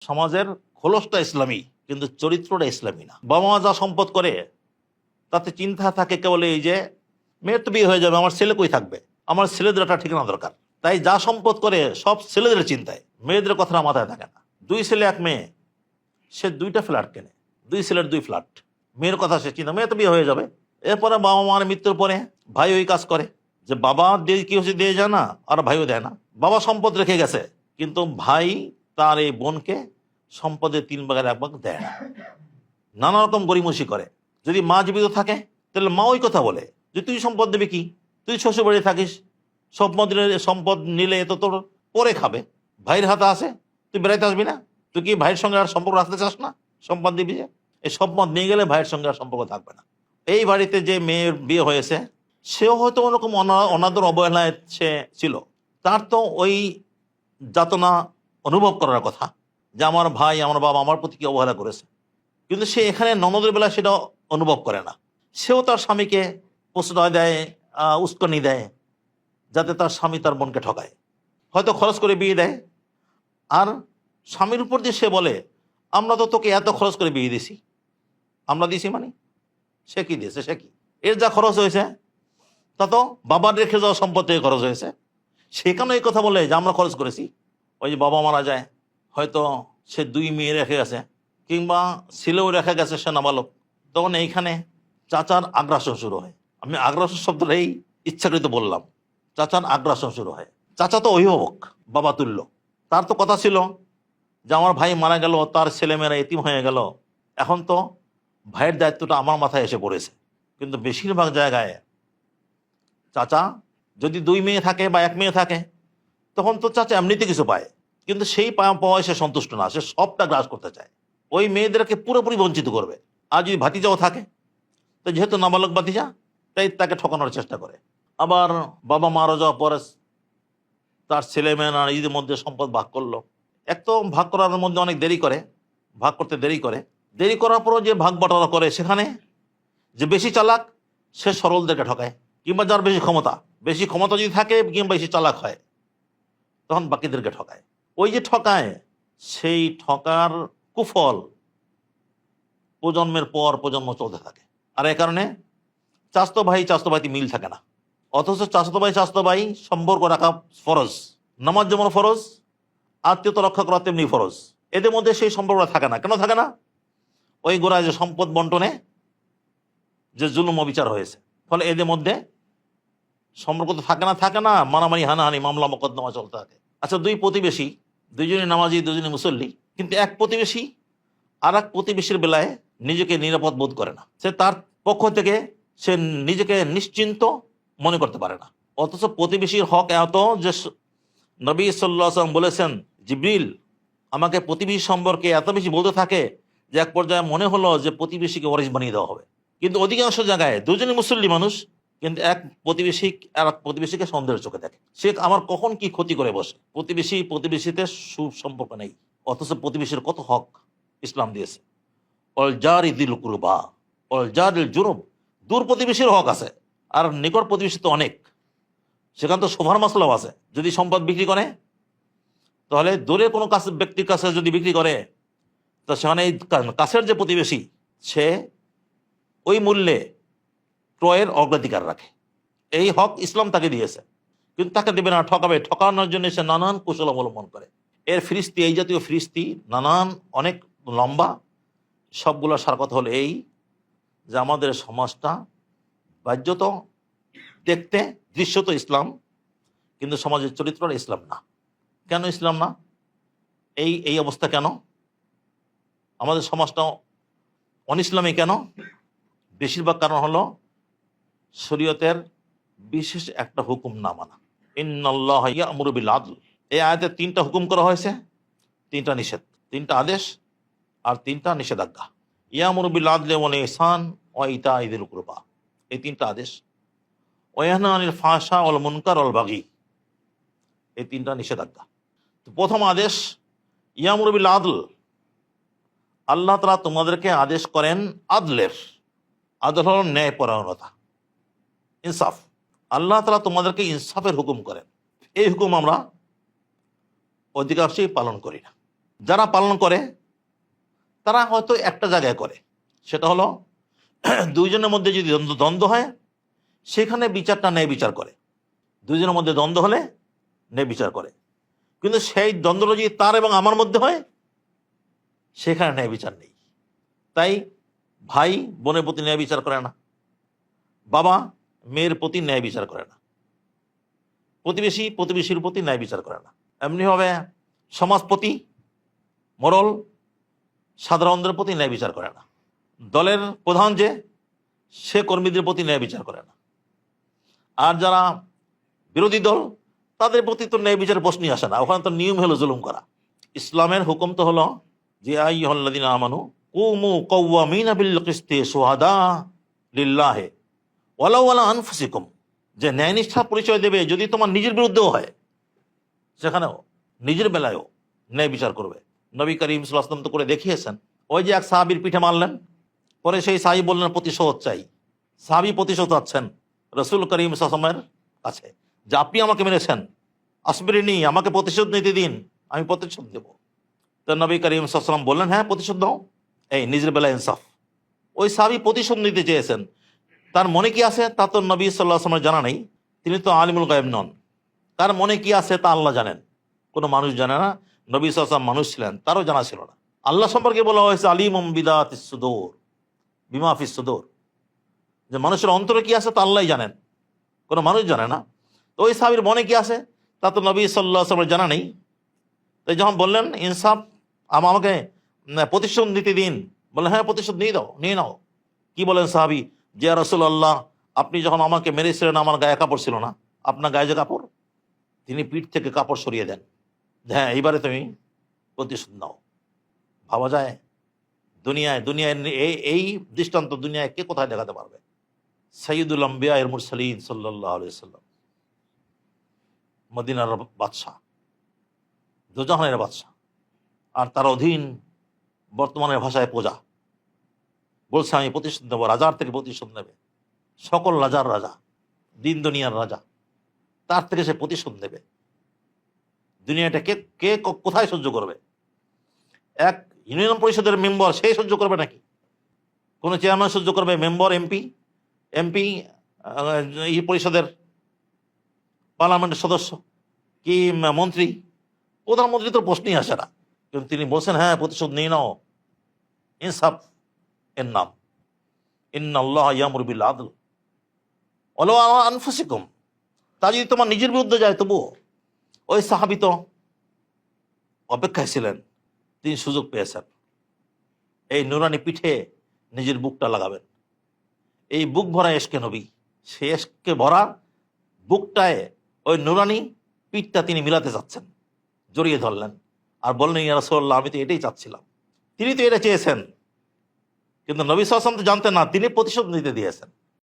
সমাজের খোলসটা ইসলামী, কিন্তু চরিত্রটা ইসলামী না। বাবা মা যা সম্পদ করে তাতে চিন্তা থাকে কেবল এই যে মেয়ের তো বিয়ে হয়ে যাবে, আমার ছেলে কই থাকবে, আমার ছেলেদের একটা ঠিকানা দরকার। তাই যা সম্পদ করে সব ছেলেদের চিন্তায়, মেয়েদের কথাটা মাথায় থাকে না। 2 ছেলে 1 মেয়ে, সে 2টা ফ্ল্যাট কেনে, 2 ছেলের 2 ফ্ল্যাট। মেয়ের কথা সে চিন্তা, মেয়ে তো বিয়ে হয়ে যাবে। এরপরে বাবা মার মৃত্যুর পরে ভাই ওই কাজ করে, যে বাবা দিয়ে কি হচ্ছে দিয়ে যায় না, আর ভাইও দেয় না। বাবা সম্পদ রেখে গেছে, কিন্তু ভাই তার এই বোনকে সম্পদের 3 ভাগের 1 ভাগ দেয় না। নানা রকম গরিমসি করে। যদি মা জীবিত থাকে তাহলে মা ওই কথা বলে যে তুই সম্পদ দেবে কি, তুই শ্বশুর বাড়ি থাকিস, সম্পদ নিলে তো তোর পরে খাবে, ভাইয়ের হাতে আছে, তুই বেড়াইতে আসবি না, তুই কি ভাইয়ের সঙ্গে আর সম্পর্ক রাখতে চাস না, সম্পদ দিবি যে। এই সম্পদ নিয়ে গেলে ভাইয়ের সঙ্গে আর সম্পর্ক থাকবে না। এই বাড়িতে যে মেয়ের বিয়ে হয়েছে সেও হয়তো ওরকম অনাদর অবহেলায় সে ছিল, তার তো ওই যাতনা অনুভব করার কথা যে আমার ভাই আমার বাবা আমার প্রতি কি অবহেলা করেছে, কিন্তু সে এখানে ননদের বেলা সেটা অনুভব করে না। সেও তার স্বামীকে প্রশ্রয় দেয়, উস্কানি দেয়, যাতে তার স্বামী তার বোনকে ঠকায়, হয়তো খরচ করে বিয়ে দেয়। আর স্বামীর উপর দিয়ে সে বলে আমরা তো তোকে এত খরচ করে বিয়ে দিছি, আমরা দিছি মানে সে কি দিয়েছে, সে কি, এর যা খরচ হয়েছে তা তো বাবার রেখে যাওয়া সম্পদ থেকে খরচ হয়েছে। সেখানে এই কথা বলে যে আমরা খরচ করেছি। ওই যে বাবা মারা যায়, হয়তো সে 2 মেয়ে রেখে গেছে, কিংবা ছেলেও রেখে গেছে, সে নাবালক, তখন এইখানে চাচার আগ্রাসন শুরু হয়। আমি আগ্রাসন শব্দটাই ইচ্ছাকৃত বললাম, চাচার আগ্রাসন শুরু হয়। চাচা তো অভিভাবক, বাবা তুল্য, তার তো কথা ছিল যে আমার ভাই মারা গেল, তার ছেলেমেয়েরা এতিম হয়ে গেল, এখন তো ভাইয়ের দায়িত্বটা আমার মাথায় এসে পড়েছে। কিন্তু বেশিরভাগ জায়গায় চাচা যদি 2 মেয়ে থাকে বা 1 মেয়ে থাকে, তখন তো চাচা এমনিতে কিছু পায়, কিন্তু সেই পাওয়ায় সে সন্তুষ্ট না, সে সবটা গ্রাস করতে চায়, ওই মেয়েদেরকে পুরোপুরি বঞ্চিত করবে। আর যদি ভাতিজাও থাকে, তো যেহেতু নাবালক ভাতিজা, তাই তাকে ঠকানোর চেষ্টা করে। আবার বাবা মারা যাওয়ার পরে তার ছেলে মেয়েরা নিজেদের মধ্যে সম্পদ ভাগ করলো। এক তো ভাগ করার মধ্যে অনেক দেরি করে, ভাগ করতে দেরি করে, দেরি করার পরও যে ভাগ বাটোয়ারা করে, সেখানে যে বেশি চালাক সে সরলদেরকে ঠকায়, কিংবা যার বেশি ক্ষমতা যদি থাকে কিংবা বেশি চালাক হয়, তখন বাকিদেরকে ঠকায়। ওই যে ঠকায়, সেই ঠকার কুফল প্রজন্মের পর প্রজন্ম চলতে থাকে। আর এ কারণে চাস্তো ভাইতে মিল থাকে না। অথচ চাস্তো ভাই সম্পর্ক রাখা ফরজ, নামাজ যেমন ফরজ, আত্মীয়তা রক্ষা করা তেমনি ফরজ। এদের মধ্যে সেই সম্পর্ক থাকে না। কেন থাকে না? ওই গোড়ায় যে সম্পদ বন্টনে যে জুলুম অবিচার হয়েছে, ফলে এদের মধ্যে সম্পর্ক তো থাকে না, মারামারি হানাহানি মামলা মোকদ্দমা চলতে থাকে। আচ্ছা, 2 প্রতিবেশী, 2জনই নামাজি, 2জনই মুসল্লি, কিন্তু এক প্রতিবেশী আর এক প্রতিবেশীর বেলায় নিজেকে নিরাপদ বোধ করে না। সে তার পক্ষ থেকে সে নিজেকে নিশ্চিন্ত মনে করতে পারে না। অথচ প্রতিবেশীর হক এত যে নবী সাল্লাল্লাহু আলাইহি ওয়াসাল্লাম বলেছেন, জিবরিল আমাকে প্রতিবেশী সম্পর্কে এত বেশি বলতে থাকে যে এক পর্যায়ে মনে হলো যে প্রতিবেশীকে ওয়ারিশ বানিয়ে দেওয়া হবে। কিন্তু অধিকাংশ জায়গায় 2জনই মুসল্লি মানুষ, কিন্তু এক প্রতিবেশীকে সন্দেহের চোখে দেখে, সে আমার কখন কি ক্ষতি করে বসে। প্রতিবেশীতে সুসম্পর্ক নেই। অথচ প্রতিবেশীর কত হক ইসলাম দিয়েছে। অল জারি দিল কুরবা অল জারিল জুনুব, দূর প্রতিবেশীর হক আছে, আর নিকট প্রতিবেশী তো অনেক, সেখানে তো শোভার মাসলাও আছে। যদি সম্পদ বিক্রি করে, তাহলে দূরের কোনো ব্যক্তির কাছে যদি বিক্রি করে, তো সেখানে কাছের যে প্রতিবেশী, সে ওই মূল্যে ক্রয়ের অগ্রাধিকার রাখে। এই হক ইসলাম তাকে দিয়েছে, কিন্তু তাকে দেবে না, ঠকাবে। ঠকানোর জন্য সে নানান কৌশল অবলম্বন করে। এর ফিরিস্তি, এই জাতীয় ফিরিস্তি নানান, অনেক লম্বা। সবগুলো সার কথা হলো এই যে আমাদের সমাজটা বাহ্যত দেখতে দৃশ্যত ইসলাম, কিন্তু সমাজের চরিত্রটা ইসলাম না। কেন ইসলাম না? এই অবস্থা কেন? আমাদের সমাজটা অনিসলামী কেন? বেশিরভাগ কারণ হলো শরীয়তের বিশেষ একটা হুকুম না মানা। ইন্নাল্লাহা ইয়া'মুরু বিল আদল, এই আয়াতে 3টা হুকুম করা হয়েছে, 3টা নিষেধ, 3টা আদেশ আর 3টা নিষেধাজ্ঞা। ইয়া'মুরু বিল আদলি ওয়াল ইহসান ওয়া ইতা'i যিল কুরবা, এই 3টা আদেশ। ওয়া ইয়ানহা আনিল ফাহশা ওয়াল মুনকার ওয়াল বাগি, এই 3টা নিষেধাজ্ঞা। তো প্রথম আদেশ ইয়া'মুরু বিল আদল, আল্লাহ তাআলা তোমাদেরকে আদেশ করেন আদলের। আদল হল ন্যায়পরায়ণতা, ইনসাফ। আল্লাহ তাআলা তোমাদেরকে ইনসাফের হুকুম করেন। এই হুকুম আমরা অধিকাংশই পালন করি না। যারা পালন করে তারা হয়তো একটা জায়গায় করে, সেটা হলো দুইজনের মধ্যে যদি দ্বন্দ্ব হয় সেখানে বিচারটা ন্যায় বিচার করে। দুইজনের মধ্যে দ্বন্দ্ব হলে ন্যায় বিচার করে, কিন্তু সেই দ্বন্দ্বটা যদি তার এবং আমার মধ্যে হয় সেখানে ন্যায় বিচার নেই। তাই ভাই বোনের প্রতি ন্যায় বিচার করে না, বাবা মেয়ের প্রতি ন্যায় বিচার করে না, প্রতিবেশী প্রতিবেশীর প্রতি ন্যায় বিচার করে না। এমনিভাবে সমাজপতি মোড়ল সাধারণদের প্রতি ন্যায় বিচার করে না। দলের প্রধান যে সে কর্মীদের প্রতি ন্যায় বিচার করে না। আর যারা বিরোধী দল তাদের প্রতি তো ন্যায় বিচারের প্রশ্নই আসে না। ওখানে তো নিয়ম হলো জুলুম করা। ইসলামের হুকুম তো হলো যে আইয়ুহাল্লাযীনা আমানু কুমু কাওয়ামিনা বিল কিসতি শুহাদা লিল্লাহি ওয়ালাউ আলা আনফুসিকুম, যে ন্যায়নিষ্ঠার পরিচয় দেবে যদি তোমার নিজের বিরুদ্ধেও হয়, সেখানেও নিজের বেলায়ও ন্যায় বিচার করবে। নবী করিম সাল্লাল্লাহু আলাইহি ওয়াসাল্লাম তো করে দেখিয়েছেন। ওই যে এক সাহাবীর পিঠে মারলেন, পরে সেই সাহাবী বললেন প্রতিশোধ চাই। সাহাবী প্রতিশোধ চাচ্ছেন রাসূল করিম সাল্লাল্লাহু আলাইহি ওয়াসাল্লামের কাছে যে আপনি আমাকে মেরেছেন, আসবিরিনি, আমাকে প্রতিশোধ নিতে দিন, আমি প্রতিশোধ দেব। তো নবী করিম সাল্লাল্লাহু আলাইহি ওয়াসাল্লাম বললেন হ্যাঁ প্রতিশোধ দাও, এই নিজের বেলায় ইনসাফ। ওই সাহাবী প্রতিশোধ নিতে চেয়েছেন, তার মনে কি আছে তা তো নবী সাল্লাল্লাহু আলাইহি ওয়াসাল্লামের জানা নেই, তিনি তো আলিমুল গায়ব নন। তার মনে কি আছে তা আল্লাহ জানেন, কোনো মানুষ জানে না। নবী সাল্লাল্লাহু আলাইহি ওয়াসাল্লাম মানুষ ছিলেন, তারও জানা ছিল না। আল্লাহ সম্পর্কে বলা হয়েছে আলিমুম বিদাতিস সুদূর বিমা ফিস সুদূর, যে মানুষের অন্তরে কি আছে তা আল্লাহই জানেন, কোনো মানুষ জানে না। তো ওই সাহাবীর মনে কি আছে তা তো নবী সাল্লাল্লাহু আলাইহি ওয়াসাল্লামের জানা নেই। তাই যখন বললেন ইনসাফ, আমাকে প্রতিশোধ নিতে দিন, বললেন হ্যাঁ প্রতিশোধ নিয়ে দাও, নিয়ে নাও। কি বলেন সাহাবী, যে রাসূলুল্লাহ আপনি যখন আমাকে মেরেছিলেন আমার গায়ে কাপড় ছিল না, আপনার গায়ে যে কাপড়। তিনি পিঠ থেকে কাপড় সরিয়ে দেন, হ্যাঁ এইবারে তুমি প্রতিশোধ নাও। ভাবা যায় দুনিয়ায় এই দৃষ্টান্ত দুনিয়ায় কে কোথায় দেখাতে পারবে? সাইয়্যিদুল আম্বিয়া এর মুরসালিন সাল্লাল্লাহু আলাইহি ওয়াসাল্লাম, মদিনার বাদশাহ, দুজাহানের বাদশাহ, আর তার অধীন বর্তমানের ভাষায় প্রজা, বলছে আমি প্রতিশোধ নেবো, রাজার থেকে প্রতিশোধ নেবে। সকল রাজার রাজা, দিন দুনিয়ার রাজা, তার থেকে সে প্রতিশোধ নেবে। দুনিয়াটা কে কে কোথায় সহ্য করবে? এক ইউনিয়ন পরিষদের মেম্বার সে সহ্য করবে নাকি? কোনো চেয়ারম্যান সহ্য করবে? মেম্বার এমপি এই পরিষদের পার্লামেন্টের সদস্য কি মন্ত্রী, প্রধানমন্ত্রী তো প্রশ্নই আসে না। কিন্তু তিনি বলছেন হ্যাঁ প্রতিশোধ নিয়ে নাও, ইনসাফ এর নাম। ইন্নাল্লাহ ইয়ামুরু বিল আদল ওয়ালাউ আলা আনফুসিকুম, তা যদি তোমার নিজের বিরুদ্ধে যায় তবুও। ওই সাহাবী তো অপেক্ষায় ছিলেন, তিনি সুযোগ পেয়েছেন এই নুরানি পিঠে নিজের বুকটা লাগাবেন। এই বুক ভরা এশকে নবী, সেই এশকে ভরা বুকটায় ওই নুরানি পিঠটা তিনি মিলাতে চাচ্ছেন, জড়িয়ে ধরলেন আর বললেন ইয়া রাসূলুল্লাহ আমি তো এটাই চাচ্ছিলাম। তিনি তো এটা চেয়েছেন, কিন্তু নবী সাল্লাল্লাহু আলাইহি ওয়াসাল্লাম তো জানতেন না, তিনি প্রতিশোধ নিতে দিয়েছেন।